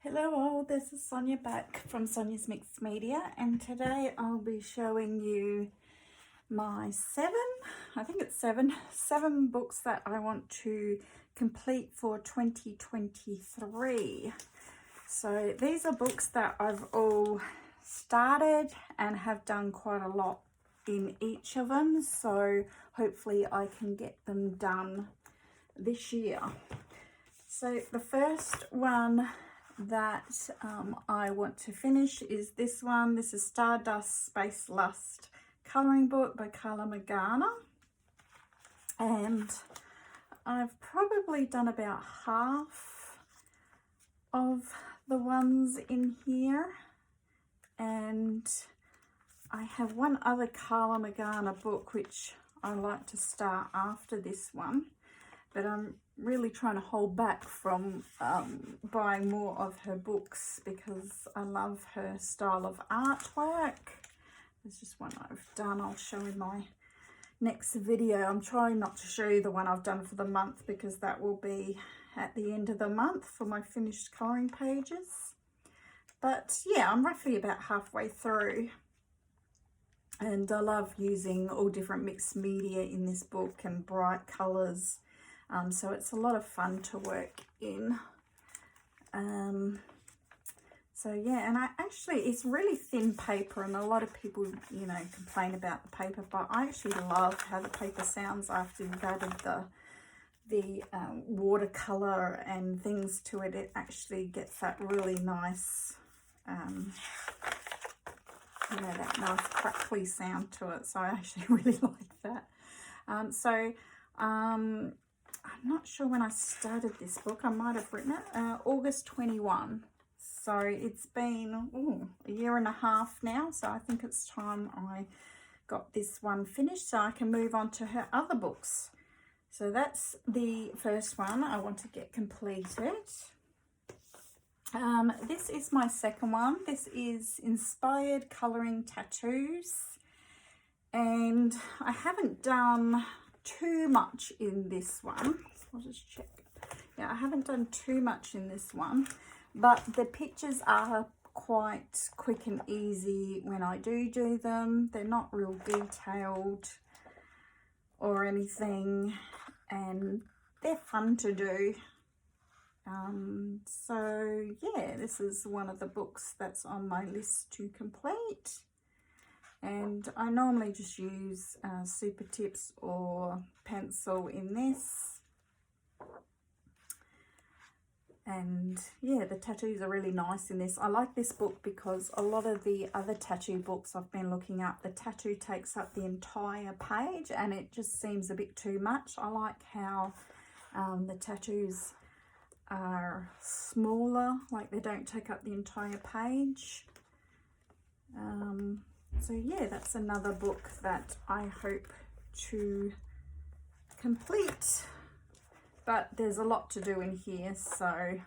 Hello all, this is Sonia back from Sonia's Mixed Media, and today I'll be showing you my seven books that I want to complete for 2023. So these are books that I've all started and have done quite a lot in each of them, so hopefully I can get them done this year. So the first one that I want to finish is this one. This is Stardust Space Lust colouring book by Carla Magana, and I've probably done about half of the ones in here, and I have one other Carla Magana book which I like to start after this one, but I'm really trying to hold back from buying more of her books because I love her style of artwork. There's just one I've done, I'll show in my next video. I'm trying not to show you the one I've done for the month because that will be at the end of the month for my finished colouring pages. But yeah, I'm roughly about halfway through, and I love using all different mixed media in this book and bright colours. So it's a lot of fun to work in. So yeah, and it's really thin paper, and a lot of people, you know, complain about the paper, but I actually love how the paper sounds after you've added the watercolor and things to it. It actually gets that really nice, you know, that nice crackly sound to it. So I actually really like that. I'm not sure when I started this book. I might have written it August 21. So it's been a year and a half now. So I think it's time I got this one finished so I can move on to her other books. So that's the first one I want to get completed. This is my second one. This is Inspired Colouring Tattoos. And I haven't done too much in this one. I'll just check. Yeah, I haven't done too much in this one, but the pictures are quite quick and easy when I do them. They're not real detailed or anything, and they're fun to do. So yeah, this is one of the books that's on my list to complete. And I normally just use super tips or pencil in this. And yeah, the tattoos are really nice in this. I like this book because a lot of the other tattoo books I've been looking up, the tattoo takes up the entire page and it just seems a bit too much. I like how the tattoos are smaller, like they don't take up the entire page. So yeah, that's another book that I hope to complete, but there's a lot to do in here, so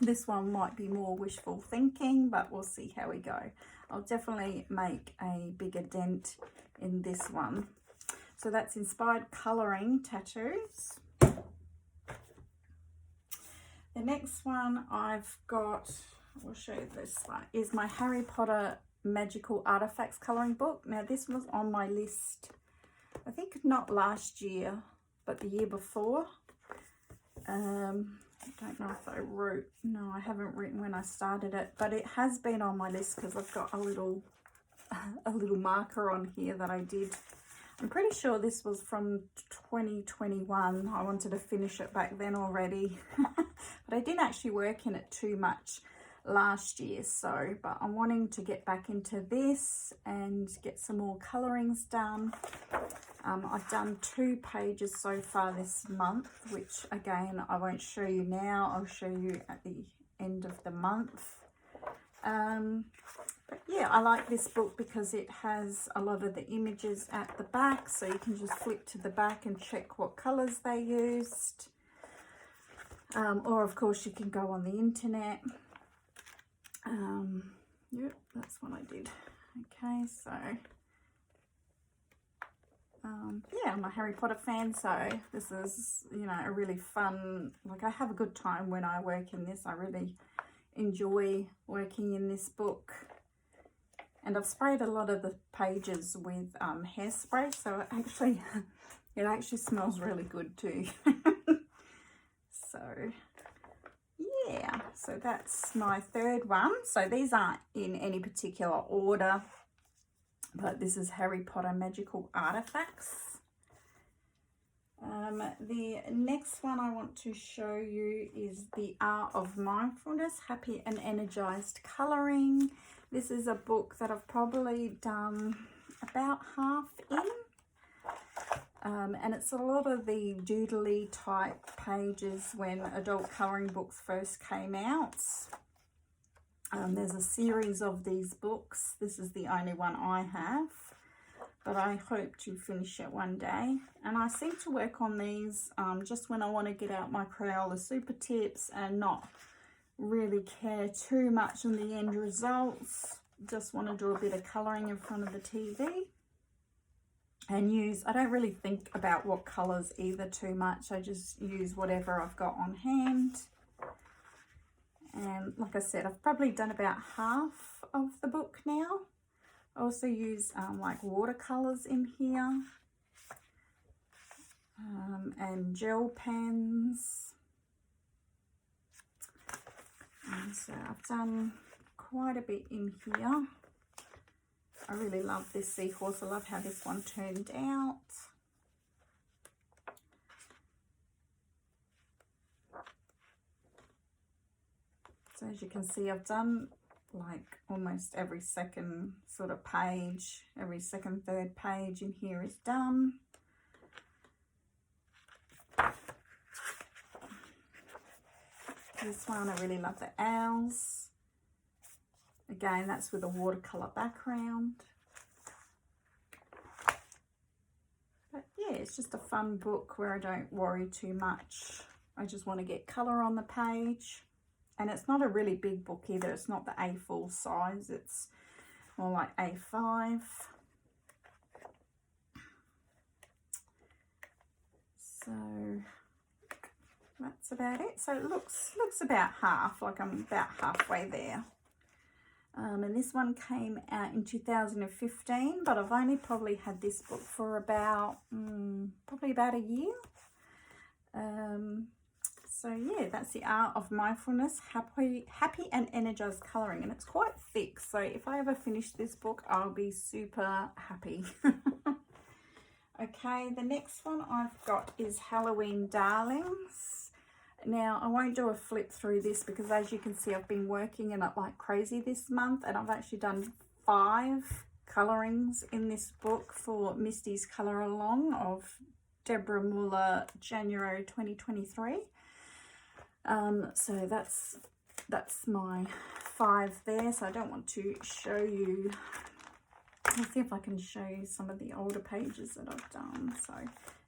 this one might be more wishful thinking, but we'll see how we go. I'll definitely make a bigger dent in this one. So that's Inspired Colouring Tattoos. The next one I've got, I'll show you this one, is my Harry Potter Magical Artifacts colouring book. Now this was on my list, I think not last year, but the year before. I don't know if I wrote, no, I haven't written when I started it, but it has been on my list because I've got a little marker on here that I did. I'm pretty sure this was from 2021. I wanted to finish it back then already, but I didn't actually work in it too much last year, but I'm wanting to get back into this and get some more colorings done. I've done 2 pages so far this month, which again I won't show you now, I'll show you at the end of the month. But yeah, I like this book because it has a lot of the images at the back, so you can just flip to the back and check what colors they used, or of course you can go on the internet. Yep, that's what I did. Okay, so yeah, I'm a Harry Potter fan, so this is, you know, a really fun, like I have a good time when I work in this. I really enjoy working in this book. And I've sprayed a lot of the pages with hairspray, so it actually smells really good too. So yeah, so that's my third one. So these aren't in any particular order, but this is Harry Potter Magical Artifacts. The next one I want to show you is The Art of Mindfulness, Happy and Energized Colouring. This is a book that I've probably done about half in. And it's a lot of the doodly type pages when adult colouring books first came out. There's a series of these books. This is the only one I have, but I hope to finish it one day. And I seem to work on these just when I want to get out my Crayola super tips and not really care too much on the end results. Just want to do a bit of colouring in front of the TV and I don't really think about what colours either too much. I just use whatever I've got on hand. And like I said, I've probably done about half of the book now. I also use like watercolours in here and gel pens. And so I've done quite a bit in here. I really love this seahorse. I love how this one turned out. So as you can see, I've done like almost every second sort of page, every second, third page in here is done. This one, I really love the owls. Again, that's with a watercolour background. But yeah, it's just a fun book where I don't worry too much. I just want to get colour on the page. And it's not a really big book either. It's not the A4 size. It's more like A5. So that's about it. So it looks about half, like I'm about halfway there. And this one came out in 2015, but I've only probably had this book for about, probably about a year. So yeah, that's The Art of Mindfulness, Happy and Energized Colouring. And it's quite thick, so if I ever finish this book, I'll be super happy. Okay, the next one I've got is Halloween Darlings. Now, I won't do a flip through this because as you can see, I've been working in it like crazy this month, and I've actually done 5 colourings in this book for Misty's Colour Along of Deborah Mulga, January 2023. So that's my 5 there. So I don't want to show you. Let's see if I can show you some of the older pages that I've done. So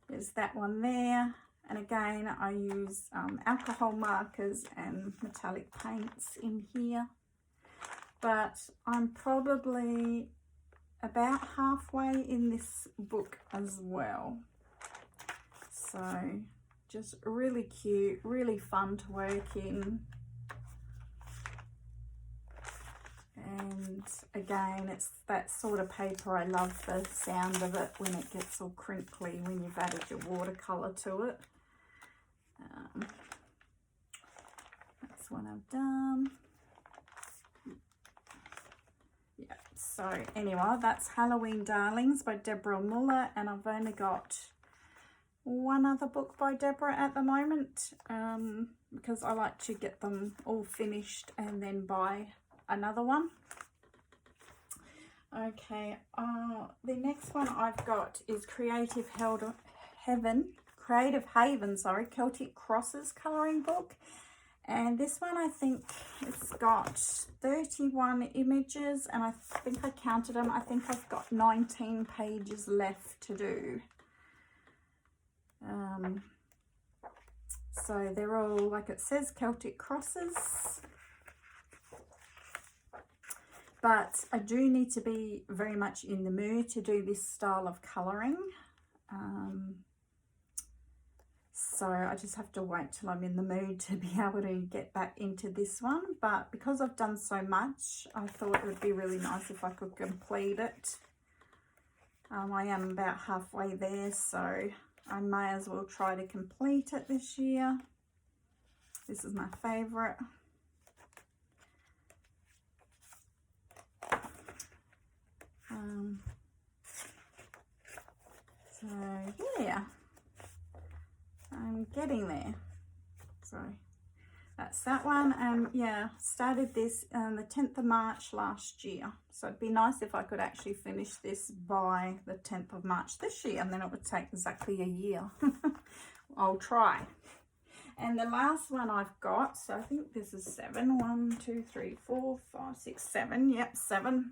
there's that one there. And again, I use alcohol markers and metallic paints in here. But I'm probably about halfway in this book as well. So just really cute, really fun to work in. And again, it's that sort of paper. I love the sound of it when it gets all crinkly when you've added your watercolour to it. That's one I've done. Yeah, so anyway, that's Halloween Darlings by Deborah Mulga, and I've only got one other book by Deborah at the moment, because I like to get them all finished and then buy another one. Okay, the next one I've got is Creative Haven, sorry, Celtic Crosses colouring book. And this one, I think it's got 31 images, and I think I counted them. I think I've got 19 pages left to do. So they're all, like it says, Celtic Crosses. But I do need to be very much in the mood to do this style of colouring. So I just have to wait till I'm in the mood to be able to get back into this one. But because I've done so much, I thought it would be really nice if I could complete it. I am about halfway there, so I may as well try to complete it this year. This is my favourite. So yeah, I'm getting there. So that's that one. And yeah, started this on the 10th of March last year. So it'd be nice if I could actually finish this by the 10th of March this year, and then it would take exactly a year. I'll try. And the last one I've got, so I think this is 7. 1, 2, 3, 4, 5, 6, 7. Yep, 7.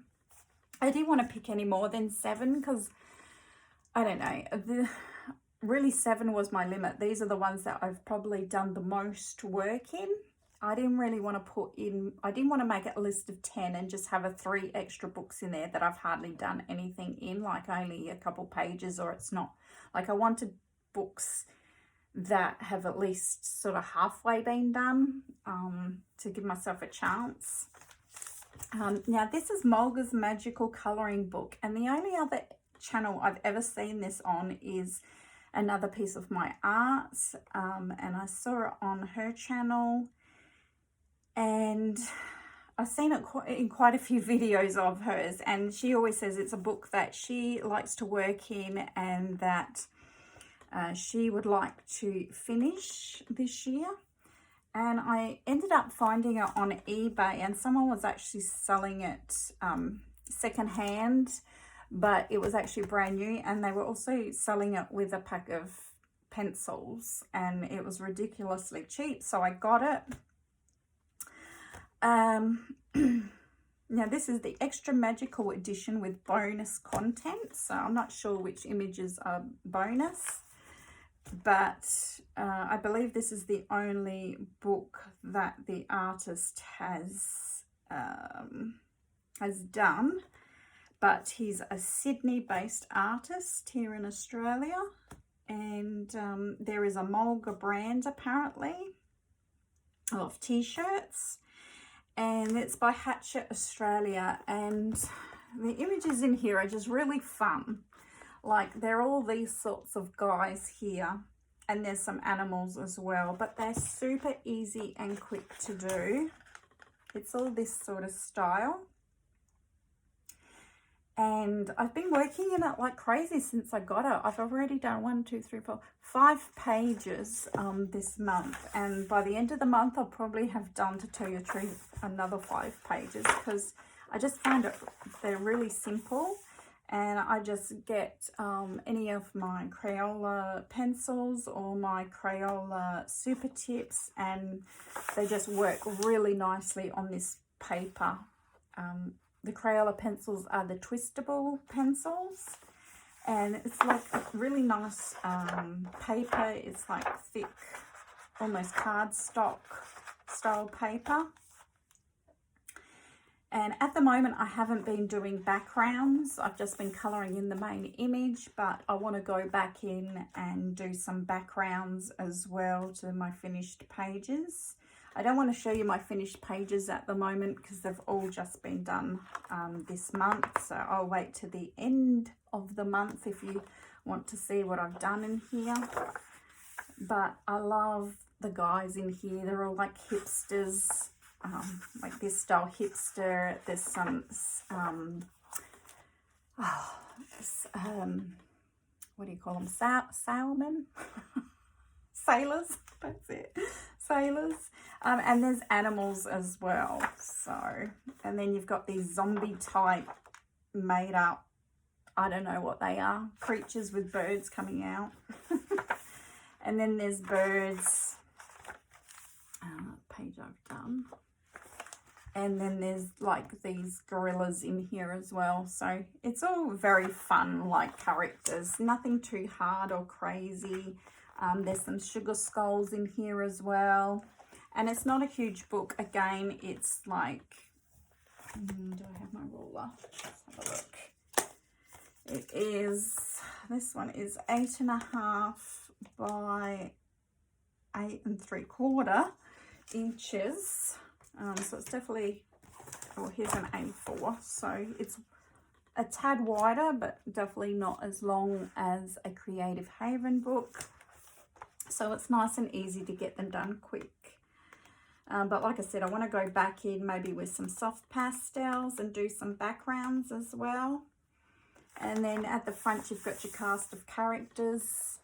I didn't want to pick any more than 7 because I don't know. Really 7 was my limit. These are the ones that I've probably done the most work in. I didn't really want to put in, I didn't want to make it a list of 10 and just have 3 extra books in there that I've hardly done anything in, like only a couple pages, or it's not, like I wanted books that have at least sort of halfway been done, to give myself a chance. Now this is Mulga's magical colouring book, and the only other channel I've ever seen this on is Another Piece of My Art, and I saw it on her channel, and I've seen it in quite a few videos of hers, and she always says it's a book that she likes to work in and that she would like to finish this year. And I ended up finding it on eBay, and someone was actually selling it secondhand, but it was actually brand new, and they were also selling it with a pack of pencils, and it was ridiculously cheap, so I got it. Now this is the extra magical edition with bonus content, so I'm not sure which images are bonus, but I believe this is the only book that the artist has done. But he's a Sydney-based artist here in Australia, and there is a Mulga brand apparently of t-shirts, and it's by Hatchet Australia, and the images in here are just really fun. Like, they're all these sorts of guys here, and there's some animals as well, but they're super easy and quick to do. It's all this sort of style. And I've been working in it like crazy since I got it. I've already done 1, 2, 3, 4, 5 pages this month. And by the end of the month, I'll probably have done, to tell you the truth, another 5 pages, because I just find it, they're really simple. And I just get any of my Crayola pencils or my Crayola super tips, and they just work really nicely on this paper. The Crayola pencils are the twistable pencils, and it's like a really nice paper. It's like thick, almost cardstock style paper. And at the moment, I haven't been doing backgrounds. I've just been colouring in the main image, but I want to go back in and do some backgrounds as well to my finished pages. I don't want to show you my finished pages at the moment because they've all just been done this month. So I'll wait to the end of the month if you want to see what I've done in here. But I love the guys in here. They're all like hipsters, like this style hipster. There's some, what do you call them? Sailmen? Sailors, that's it. Sailors. And there's animals as well. So, and then you've got these zombie type made up, I don't know what they are, creatures with birds coming out. And then there's birds, page I've done. And then there's like these gorillas in here as well. So it's all very fun, like characters, nothing too hard or crazy. There's some sugar skulls in here as well. And it's not a huge book. Again, it's like, do I have my ruler? Let's have a look. It is, this one is 8.5 by 8 3/4 inches. So it's definitely, oh, here's an A4. So it's a tad wider, but definitely not as long as a Creative Haven book. So it's nice and easy to get them done quick. But like I said, I want to go back in maybe with some soft pastels and do some backgrounds as well. And then at the front, you've got your cast of characters.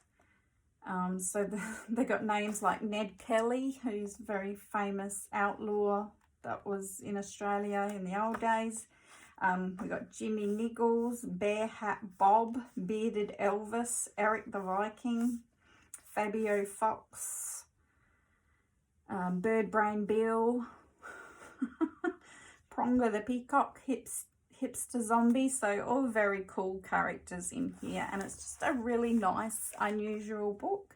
So they got names like Ned Kelly, who's a very famous outlaw that was in Australia in the old days. We got Jimmy Niggles, Bear Hat Bob, Bearded Elvis, Eric the Viking, Fabio Fox, Bird Brain Bill, Pronga the Peacock, Hipster Zombie. So all very cool characters in here, and it's just a really nice, unusual book.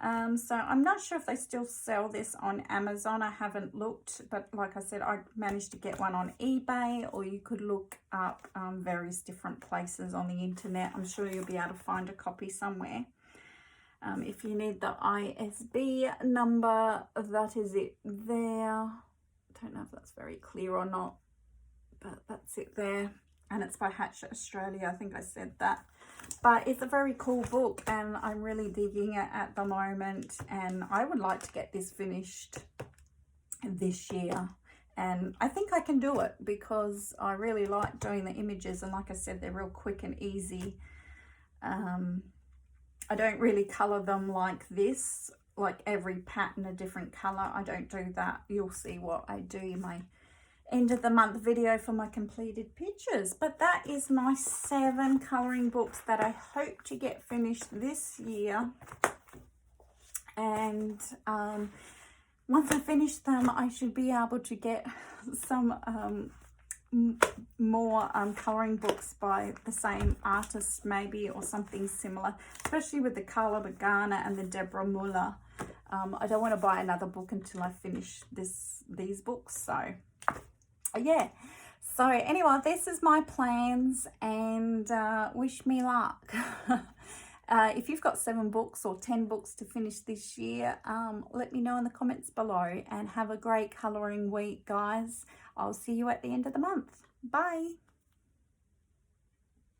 So I'm not sure if they still sell this on Amazon. I haven't looked, but like I said, I managed to get one on eBay, or you could look up various different places on the internet. I'm sure you'll be able to find a copy somewhere. If you need the ISB number, that is it there. I don't know if that's very clear or not, but that's it there. And it's by Hatchet Australia, I think I said that. But it's a very cool book, and I'm really digging it at the moment, and I would like to get this finished this year. And I think I can do it because I really like doing the images, and like I said, they're real quick and easy. I don't really colour them like this, like every pattern a different colour. I don't do that. You'll see what I do in my end of the month video for my completed pictures. But that is my 7 colouring books that I hope to get finished this year. And once I finish them, I should be able to get some more colouring books by the same artist maybe, or something similar, especially with the Carla Bagana and the Deborah Muller. I don't want to buy another book until I finish these books. So yeah, so anyway, this is my plans, and wish me luck. If you've got 7 books or 10 books to finish this year, let me know in the comments below, and have a great colouring week, guys. I'll see you at the end of the month. Bye.